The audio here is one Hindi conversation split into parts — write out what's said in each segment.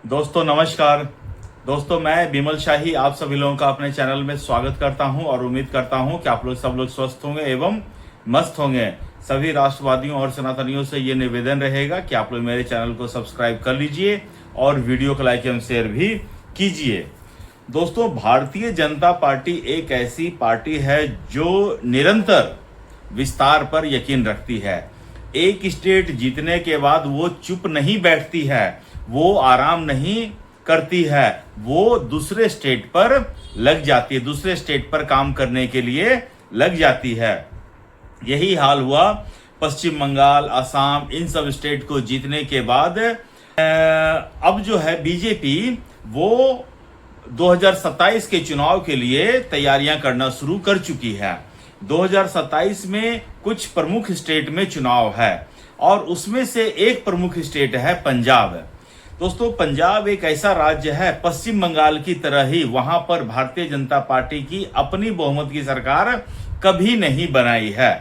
दोस्तों नमस्कार। दोस्तों मैं बिमल शाही आप सभी लोगों का अपने चैनल में स्वागत करता हूं और उम्मीद करता हूं कि आप लोग सब लोग स्वस्थ होंगे एवं मस्त होंगे। सभी राष्ट्रवादियों और सनातनियों से ये निवेदन रहेगा कि आप लोग मेरे चैनल को सब्सक्राइब कर लीजिए और वीडियो को लाइक एवं शेयर भी कीजिए। दोस्तों भारतीय जनता पार्टी एक ऐसी पार्टी है जो निरंतर विस्तार पर यकीन रखती है। एक स्टेट जीतने के बाद वो चुप नहीं बैठती है, वो आराम नहीं करती है, वो दूसरे स्टेट पर लग जाती है, दूसरे स्टेट पर काम करने के लिए लग जाती है। यही हाल हुआ पश्चिम बंगाल, असम, इन सब स्टेट को जीतने के बाद। अब जो है बीजेपी वो 2027 के चुनाव के लिए तैयारियां करना शुरू कर चुकी है। 2027 में कुछ प्रमुख स्टेट में चुनाव है और उसमें से एक प्रमुख स्टेट है पंजाब। दोस्तों पंजाब एक ऐसा राज्य है पश्चिम बंगाल की तरह ही, वहां पर भारतीय जनता पार्टी की अपनी बहुमत की सरकार कभी नहीं बनाई है।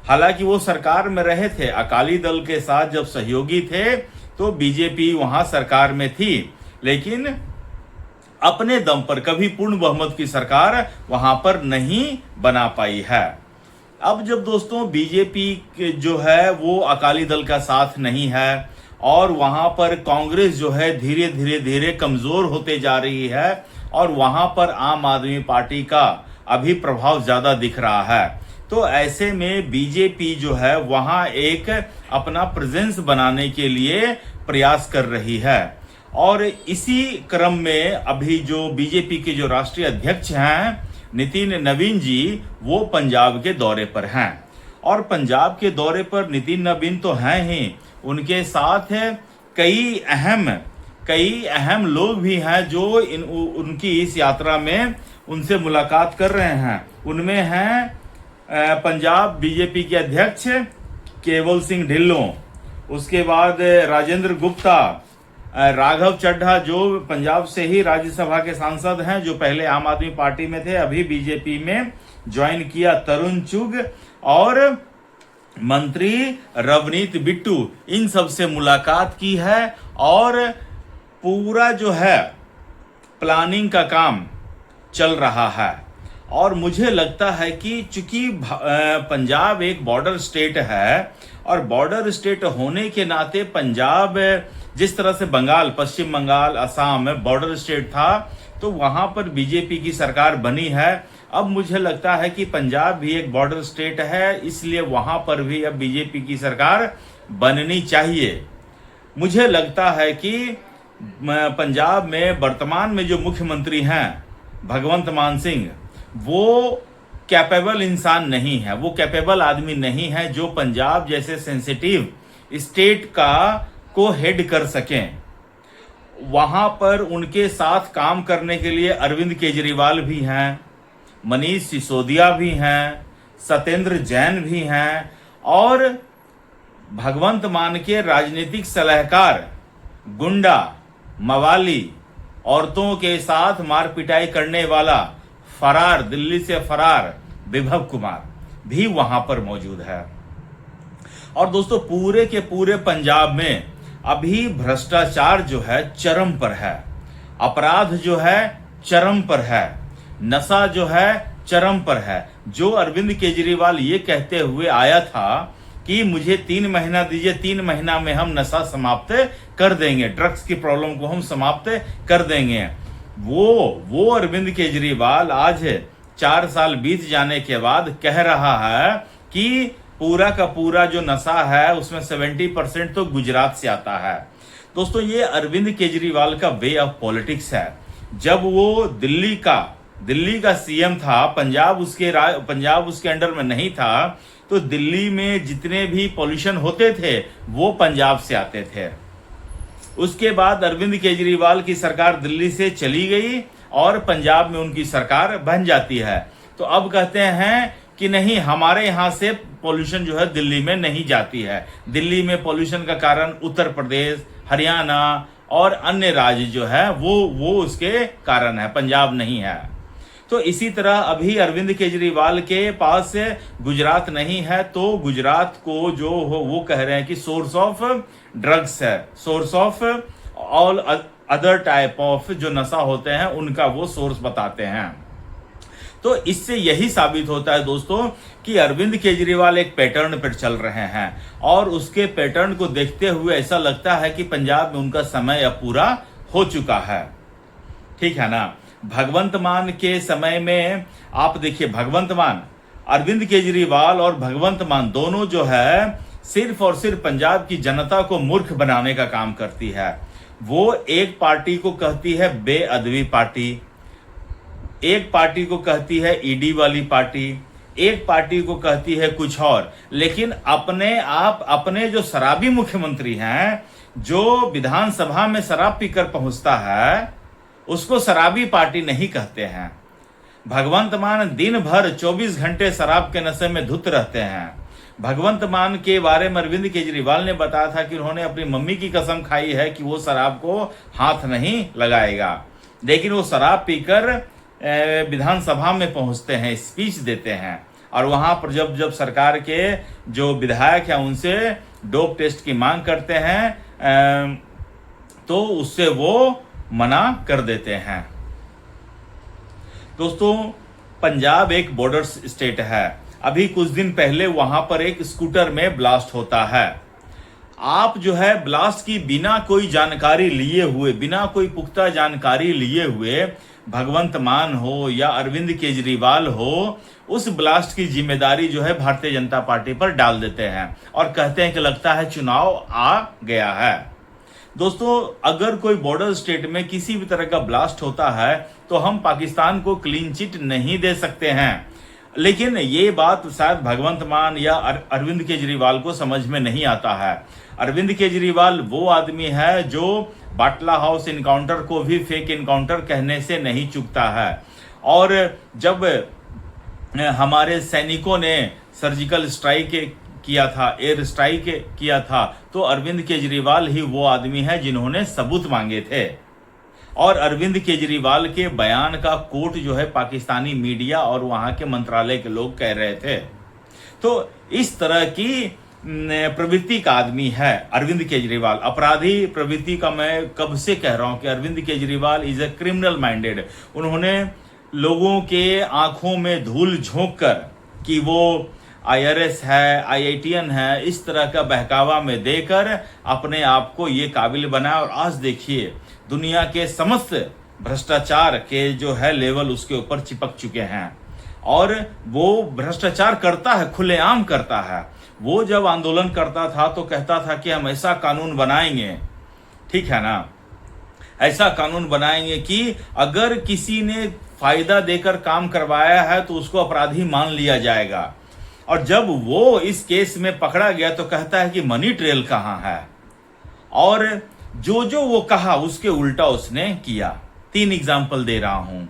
हालांकि वो सरकार में रहे थे, अकाली दल के साथ जब सहयोगी थे तो बीजेपी वहां सरकार में थी, लेकिन अपने दम पर कभी पूर्ण बहुमत की सरकार वहां पर नहीं बना पाई है। अब जब दोस्तों बीजेपी जो है वो अकाली दल का साथ नहीं है और वहां पर कांग्रेस जो है धीरे धीरे कमजोर होते जा रही है और वहां पर आम आदमी पार्टी का अभी प्रभाव ज्यादा दिख रहा है, तो ऐसे में बीजेपी जो है वहां एक अपना प्रेजेंस बनाने के लिए प्रयास कर रही है। और इसी क्रम में अभी जो बीजेपी के जो राष्ट्रीय अध्यक्ष हैं नितिन नवीन जी, वो पंजाब के दौरे पर हैं। और पंजाब के दौरे पर नितिन नवीन तो हैं ही, उनके साथ कई अहम लोग भी हैं जो उनकी इस यात्रा में उनसे मुलाकात कर रहे हैं। उनमें हैं पंजाब बीजेपी के अध्यक्ष केवल सिंह ढिल्लों, उसके बाद राजेंद्र गुप्ता, राघव चड्ढा जो पंजाब से ही राज्यसभा के सांसद हैं, जो पहले आम आदमी पार्टी में थे अभी बीजेपी में ज्वाइन किया, तरुण चुग और मंत्री रवनीत बिट्टू, इन सब से मुलाकात की है और पूरा जो है प्लानिंग का काम चल रहा है। और मुझे लगता है कि चूंकि पंजाब एक बॉर्डर स्टेट है और बॉर्डर स्टेट होने के नाते पंजाब जिस तरह से बंगाल, पश्चिम बंगाल, असम में बॉर्डर स्टेट था, तो वहां पर बीजेपी की सरकार बनी है। अब मुझे लगता है कि पंजाब भी एक बॉर्डर स्टेट है, इसलिए वहां पर भी अब बीजेपी की सरकार बननी चाहिए। मुझे लगता है कि पंजाब में वर्तमान में जो मुख्यमंत्री हैं भगवंत मान सिंह, वो कैपेबल इंसान नहीं है, वो कैपेबल आदमी नहीं है जो पंजाब जैसे सेंसिटिव स्टेट को हेड कर सकें। वहां पर उनके साथ काम करने के लिए अरविंद केजरीवाल भी हैं, मनीष सिसोदिया भी हैं, सत्येंद्र जैन भी हैं और भगवंत मान के राजनीतिक सलाहकार, गुंडा, मवाली, औरतों के साथ मार पिटाई करने वाला फरार, दिल्ली से फरार विभव कुमार भी वहां पर मौजूद है। और दोस्तों पूरे के पूरे पंजाब में अभी भ्रष्टाचार जो है चरम पर है, अपराध जो है चरम पर है, नशा जो है चरम पर है। जो अरविंद केजरीवाल ये कहते हुए आया था कि मुझे 3 महीना दीजिए, 3 महीना में हम नशा समाप्त कर देंगे, ड्रग्स की प्रॉब्लम को हम समाप्त कर देंगे, वो अरविंद केजरीवाल आज 4 साल बीत जाने के बाद कह रहा है कि पूरा का पूरा जो नशा है उसमें 70% तो गुजरात से आता है। दोस्तों ये अरविंद केजरीवाल का वे ऑफ पॉलिटिक्स है। जब वो दिल्ली का सीएम था, पंजाब उसके अंडर में नहीं था, तो दिल्ली में जितने भी पॉल्यूशन होते थे वो पंजाब से आते थे। उसके बाद अरविंद केजरीवाल की सरकार दिल्ली से चली गई और पंजाब में उनकी सरकार बन जाती है। तो अब कहते हैं कि नहीं, हमारे यहां से पॉल्यूशन जो है दिल्ली में नहीं जाती है। दिल्ली में पॉल्यूशन का कारण उत्तर प्रदेश, हरियाणा और अन्य राज्य जो है वो उसके कारण है, पंजाब नहीं है। तो इसी तरह अभी अरविंद केजरीवाल के पास गुजरात नहीं है, तो गुजरात को जो हो वो कह रहे हैं कि सोर्स ऑफ ड्रग्स है, source of all other type of जो नशा होते हैं उनका वो सोर्स बताते हैं। तो इससे यही साबित होता है दोस्तों कि अरविंद केजरीवाल एक पैटर्न पर चल रहे हैं और उसके पैटर्न को देखते हुए ऐसा लगता है कि पंजाब में उनका समय अब पूरा हो चुका है। ठीक है ना। भगवंत मान के समय में आप देखिए, भगवंत मान, अरविंद केजरीवाल और भगवंत मान दोनों जो है सिर्फ और सिर्फ पंजाब की जनता को मूर्ख बनाने का काम करती है। वो एक पार्टी को कहती है बेअदबी पार्टी, एक पार्टी को कहती है ईडी वाली पार्टी, एक पार्टी को कहती है कुछ और, लेकिन अपने जो शराबी मुख्यमंत्री हैं, जो विधानसभा में शराब पीकर पहुंचता है, उसको शराबी पार्टी नहीं कहते हैं। भगवंत मान दिन भर 24 घंटे शराब के नशे में धुत रहते हैं। भगवंत मान के बारे में अरविंद केजरीवाल ने बताया था कि उन्होंने अपनी मम्मी की कसम खाई है कि वो शराब को हाथ नहीं लगाएगा, लेकिन वो शराब पीकर विधानसभा में पहुंचते हैं, स्पीच देते हैं, और वहां पर जब सरकार के जो विधायक हैं उनसे डोप टेस्ट की मांग करते हैं तो उससे वो मना कर देते हैं। दोस्तों, पंजाब एक बॉर्डर स्टेट है। अभी कुछ दिन पहले वहां पर एक स्कूटर में ब्लास्ट होता है। आप जो है ब्लास्ट की बिना कोई जानकारी लिए हुए, बिना कोई पुख्ता जानकारी लिए हुए, भगवंत मान हो या अरविंद केजरीवाल हो, उस ब्लास्ट की जिम्मेदारी जो है भारतीय जनता पार्टी पर डाल देते हैं और कहते हैं कि लगता है चुनाव आ गया है। दोस्तों, अगर कोई बॉर्डर स्टेट में किसी भी तरह का ब्लास्ट होता है तो हम पाकिस्तान को क्लीन चिट नहीं दे सकते हैं, लेकिन ये बात शायद भगवंत मान या अरविंद केजरीवाल को समझ में नहीं आता है। अरविंद केजरीवाल वो आदमी है जो बाटला हाउस इनकाउंटर को भी फेक इनकाउंटर कहने से नहीं चूकता है, और जब हमारे सैनिकों ने सर्जिकल स्ट्राइक किया था, एयर स्ट्राइक किया था, तो अरविंद केजरीवाल ही वो आदमी है जिन्होंने सबूत मांगे थे, और अरविंद केजरीवाल के बयान का कोट जो है पाकिस्तानी मीडिया और वहां के मंत्रालय के लोग कह रहे थे। तो इस तरह की प्रवृत्ति का आदमी है अरविंद केजरीवाल। अपराधी प्रवृत्ति का मैं कब से कह रहा हूं कि Arvind Kejriwal is a criminal minded. उन्होंने लोगों के आंखों में धूल झोंक कर कि वो IRS है, IITN है, इस तरह का बहकावा में देकर अपने आप को ये काबिल बनाया, और आज देखिए दुनिया के समस्त भ्रष्टाचार के जो है लेवल उसके ऊपर चिपक चुके हैं, और वो भ्रष्टाचार करता है, खुलेआम करता है। वो जब आंदोलन करता था तो कहता था कि हम ऐसा कानून बनाएंगे, ठीक है ना, ऐसा कानून बनाएंगे कि अगर किसी ने फायदा देकर काम करवाया है तो उसको अपराधी मान लिया जाएगा। और जब वो इस केस में पकड़ा गया तो कहता है कि मनी ट्रेल कहां है, और जो वो कहा उसके उल्टा उसने किया। 3 एग्जाम्पल दे रहा हूं।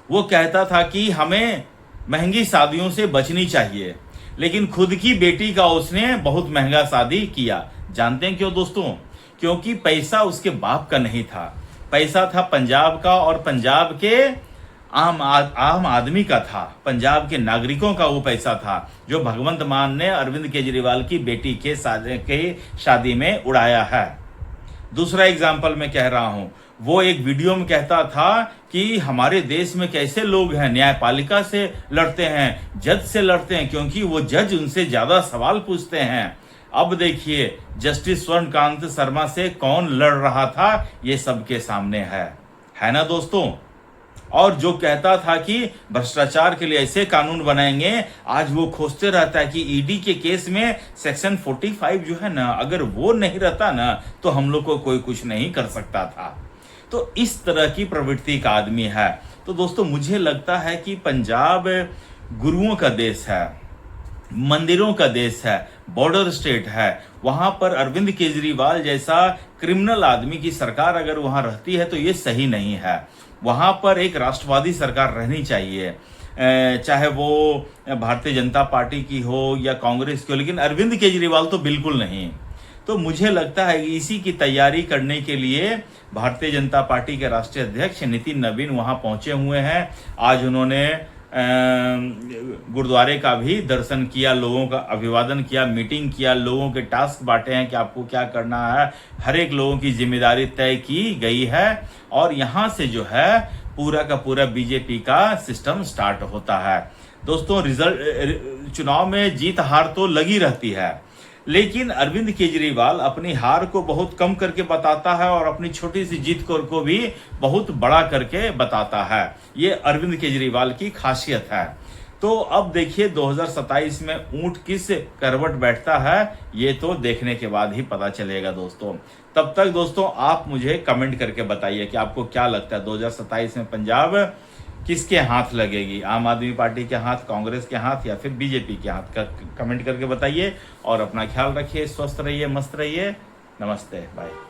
वो कहता था कि हमें महंगी शादियों से बचनी चाहिए, लेकिन खुद की बेटी का उसने बहुत महंगा शादी किया। जानते हैं क्यों दोस्तों? क्योंकि पैसा उसके बाप का नहीं था, पैसा था पंजाब का, और पंजाब के आम आदमी का था, पंजाब के नागरिकों का वो पैसा था, जो भगवंत मान ने अरविंद केजरीवाल की बेटी के शादी में उड़ाया है। दूसरा एग्जाम्पल मैं कह रहा हूं, वो एक वीडियो में कहता था कि हमारे देश में कैसे लोग हैं, न्यायपालिका से लड़ते हैं, जज से लड़ते हैं, क्योंकि वो जज उनसे ज्यादा सवाल पूछते हैं। अब देखिए जस्टिस स्वर्णकांत शर्मा से कौन लड़ रहा था, ये सबके सामने है ना दोस्तों। और जो कहता था कि भ्रष्टाचार के लिए ऐसे कानून बनाएंगे, आज वो खोजते रहता है कि ईडी के केस में सेक्शन 45 जो है ना, अगर वो नहीं रहता ना तो हम लोग को कोई कुछ नहीं कर सकता था। तो इस तरह की प्रवृत्ति का आदमी है। तो दोस्तों, मुझे लगता है कि पंजाब गुरुओं का देश है, मंदिरों का देश है, बॉर्डर स्टेट है। वहां पर अरविंद केजरीवाल जैसा क्रिमिनल आदमी की सरकार अगर वहां रहती है तो ये सही नहीं है। वहां पर एक राष्ट्रवादी सरकार रहनी चाहिए, चाहे वो भारतीय जनता पार्टी की हो या कांग्रेस की हो, लेकिन अरविंद केजरीवाल तो बिल्कुल नहीं। तो मुझे लगता है कि इसी की तैयारी करने के लिए भारतीय जनता पार्टी के राष्ट्रीय अध्यक्ष नितिन नवीन वहां पहुंचे हुए हैं। आज उन्होंने गुरुद्वारे का भी दर्शन किया, लोगों का अभिवादन किया, मीटिंग किया, लोगों के टास्क बांटे हैं कि आपको क्या करना है, हर एक लोगों की जिम्मेदारी तय की गई है और यहाँ से जो है पूरा का पूरा बीजेपी का सिस्टम स्टार्ट होता है। दोस्तों, रिजल्ट चुनाव में जीत हार तो लगी रहती है, लेकिन अरविंद केजरीवाल अपनी हार को बहुत कम करके बताता है और अपनी छोटी सी जीत को भी बहुत बड़ा करके बताता है। ये अरविंद केजरीवाल की खासियत है। तो अब देखिए 2027 में ऊंट किस करवट बैठता है, ये तो देखने के बाद ही पता चलेगा दोस्तों। तब तक दोस्तों आप मुझे कमेंट करके बताइए कि आपको क्या लगता है 2027 में पंजाब किसके हाथ लगेगी, आम आदमी पार्टी के हाथ, कांग्रेस के हाथ या फिर बीजेपी के हाथ का कमेंट करके बताइए। और अपना ख्याल रखिए, स्वस्थ रहिए, मस्त रहिए। नमस्ते, बाय।